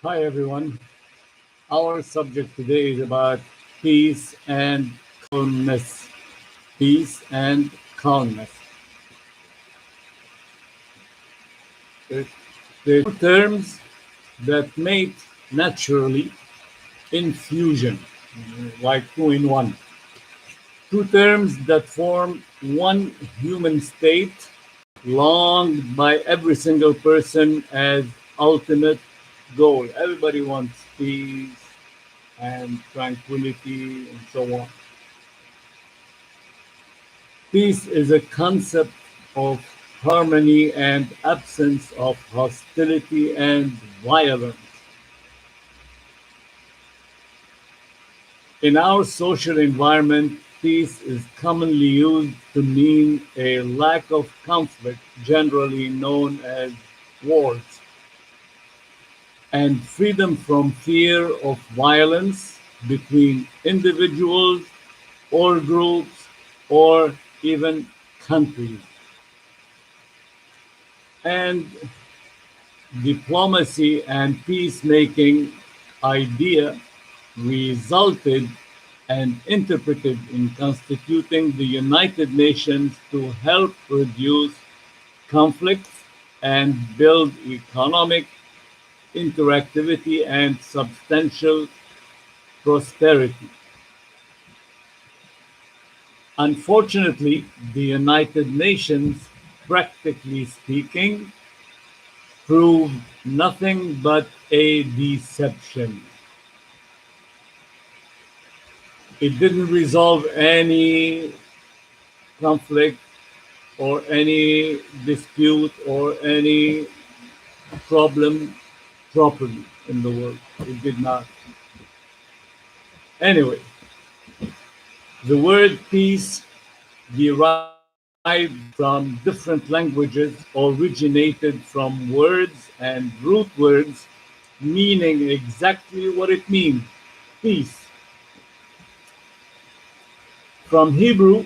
Hi, everyone. Our subject today is about peace and calmness. Peace and calmness. The two terms that mate naturally in fusion, like two in one. Two terms that form one human state, longed by every single person as ultimate goal. Everybody wants peace and tranquility and so on. Peace is a concept of harmony and absence of hostility and violence. In our social environment, peace is commonly used to mean a lack of conflict, generally known as wars, and freedom from fear of violence between individuals or groups or even countries. And diplomacy and peacemaking idea resulted and interpreted in constituting the United Nations to help reduce conflicts and build economic interactivity and substantial prosperity. Unfortunately, the United Nations, practically speaking, proved nothing but a deception. It didn't resolve any conflict or any dispute or any problem properly in the world. It did not. Anyway, the word peace derived from different languages, originated from words and root words meaning exactly what it means, peace. From Hebrew,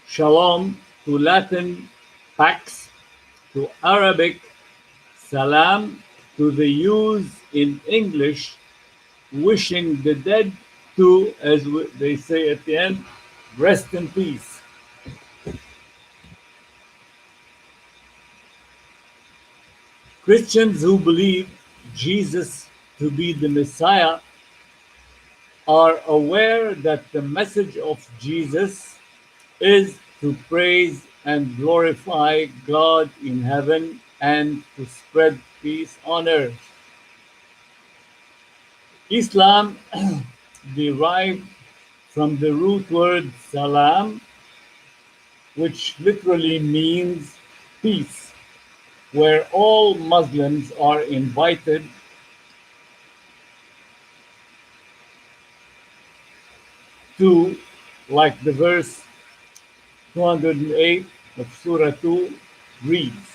shalom, to Latin, pax, to Arabic, salam, to the use in English, wishing the dead to, as they say at the end, rest in peace. Christians who believe Jesus to be the Messiah are aware that the message of Jesus is to praise and glorify God in heaven and to spread peace on earth. Islam derived from the root word salam, which literally means peace, where all Muslims are invited to, like the verse 208 of Surah 2 reads.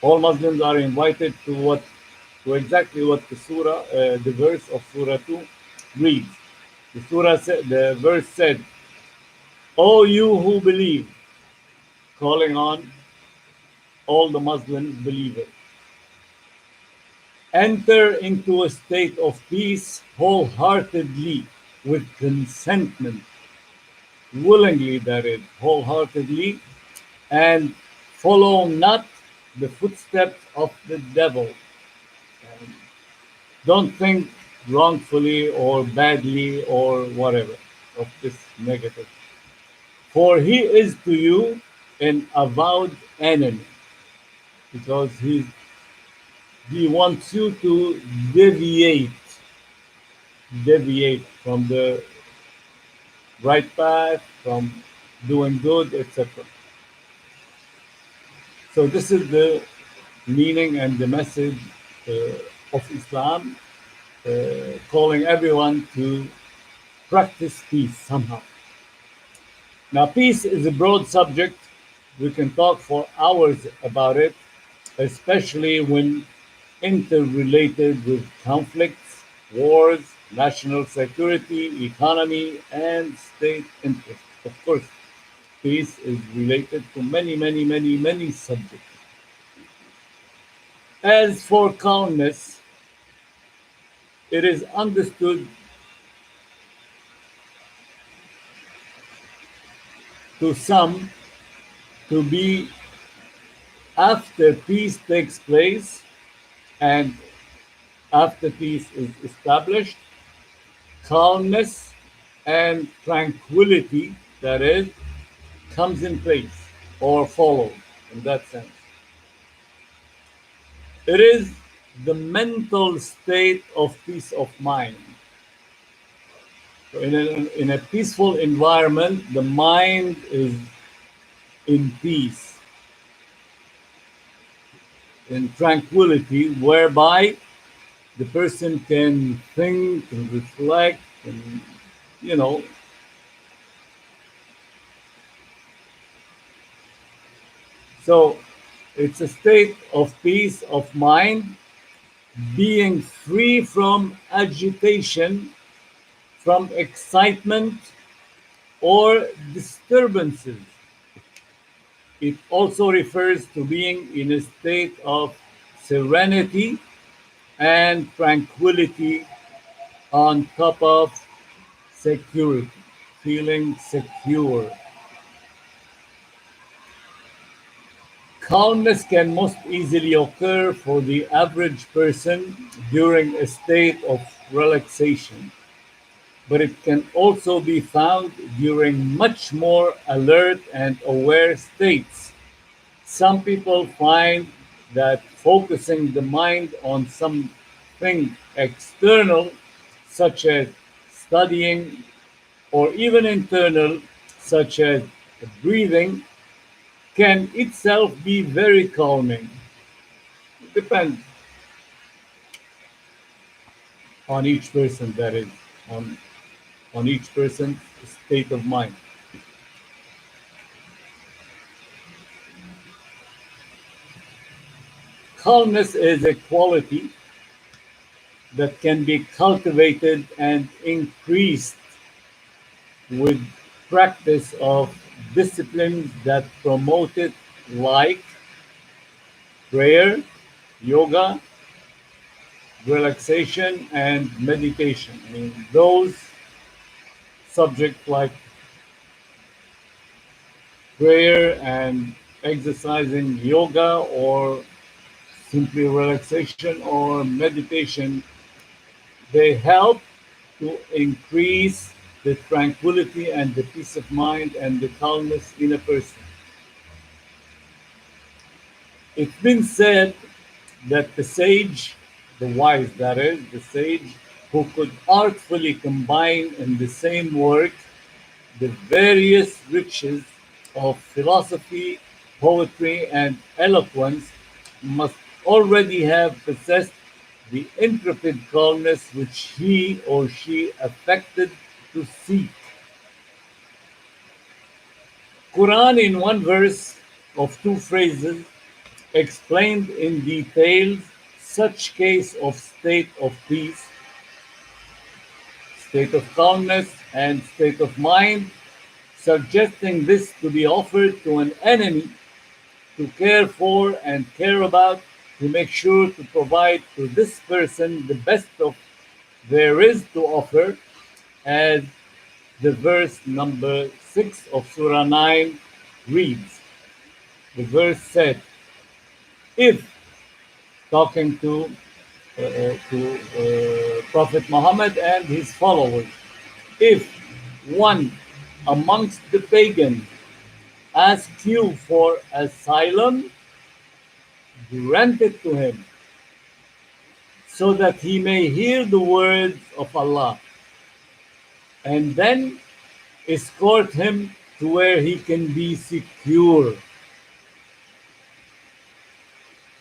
All Muslims are invited to exactly what the verse of Surah 2 reads. The verse said, "O you who believe," calling on all the Muslim believers, "enter into a state of peace wholeheartedly with consentment," willingly, that is, wholeheartedly, "and follow not the footsteps of the devil." And don't think wrongfully or badly or whatever of this negative. For he is to you an avowed enemy, because he wants you to deviate from the right path, from doing good, etc. So this is the meaning and the message of Islam, calling everyone to practice peace somehow. Now, peace is a broad subject. We can talk for hours about it, especially when interrelated with conflicts, wars, national security, economy, and state interests. Of course, peace is related to many subjects. As for calmness, It is understood to some to be after peace takes place and after peace is established, calmness and tranquility, that is, comes in place or follows in that sense. It is the mental state of peace of mind. So in a peaceful environment, the mind is in peace, in tranquility, whereby the person can think and reflect and, you know, so it's a state of peace of mind, being free from agitation, from excitement or disturbances. It also refers to being in a state of serenity and tranquility on top of security, feeling secure. Calmness can most easily occur for the average person during a state of relaxation, but it can also be found during much more alert and aware states. Some people find that focusing the mind on something external, such as studying, or even internal, such as breathing, can itself be very calming. It depends on each person, that is, on each person's state of mind. Calmness is a quality that can be cultivated and increased with practice of disciplines that promote it, like prayer, yoga, relaxation, and meditation. I mean, those subjects like prayer and exercising, yoga, or simply relaxation or meditation, they help to increase the tranquility and the peace of mind and the calmness in a person. It's been said that the sage, the wise that is, the sage who could artfully combine in the same work the various riches of philosophy, poetry, and eloquence must already have possessed the intrepid calmness which he or she affected to seek. Quran in one verse of two phrases explained in detail such case of state of peace, state of calmness, and state of mind, suggesting this to be offered to an enemy to care for and care about, to make sure to provide to this person the best of there is to offer, as the verse number 6 of Surah 9 reads. The verse said, if, talking to Prophet Muhammad and his followers, if one amongst the pagans asks you for asylum, grant it to him, so that he may hear the words of Allah, and then escort him to where he can be secure.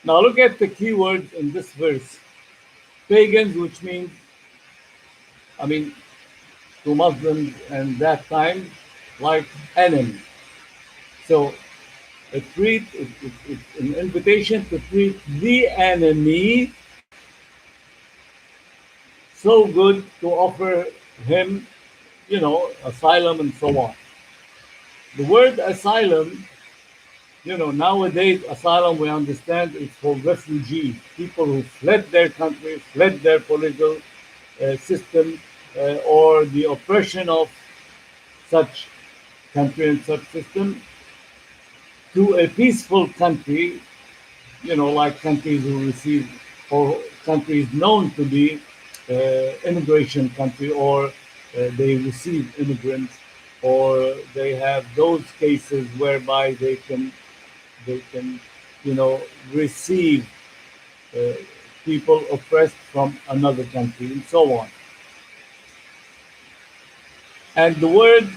Now look at the key words in this verse. Pagans, which means, to Muslims and that time, like enemy. So it's an invitation to treat the enemy so good to offer him, asylum and so on. The word asylum, nowadays asylum, we understand it's for refugees, people who fled their country, fled their political system or the oppression of such country and such system to a peaceful country, like countries who receive, or countries known to be immigration country, or they receive immigrants, or they have those cases whereby they can receive uh, people oppressed from another country, and so on. And the word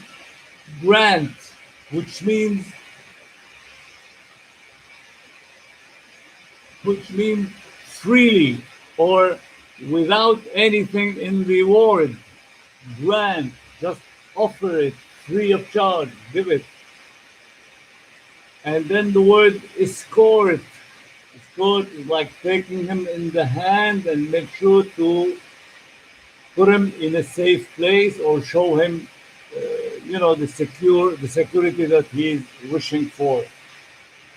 grant, which means freely or without anything in reward. Grant, just offer it free of charge, give it. And then the word escort. Escort is like taking him in the hand and make sure to put him in a safe place or show him, the security that he is wishing for.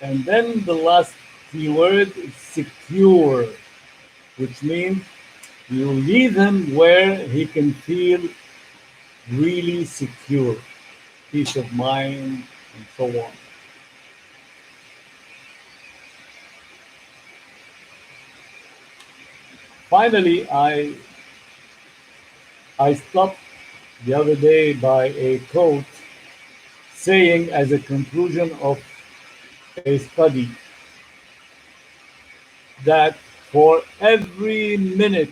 And then the last keyword is secure, which means you leave him where he can feel really secure, peace of mind, and so on. Finally, I stopped the other day by a quote saying, as a conclusion of a study, that for every minute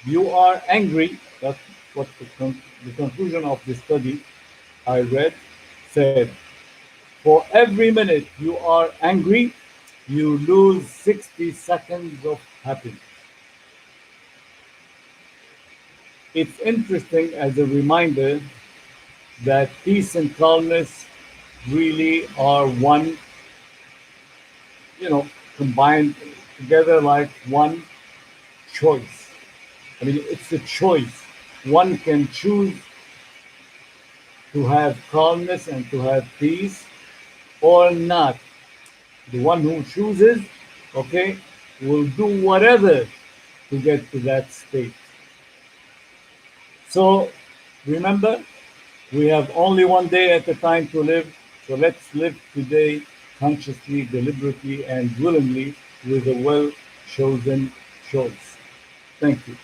you are angry, that's what the conclusion of the study I read said. For every minute you are angry, you lose 60 seconds of happiness. It's interesting as a reminder that peace and calmness really are one, combined together like one choice. I mean, it's a choice. One can choose to have calmness and to have peace or not. The one who chooses, will do whatever to get to that state. So remember, we have only one day at a time to live. So let's live today consciously, deliberately, and willingly with a well-chosen choice. Thank you.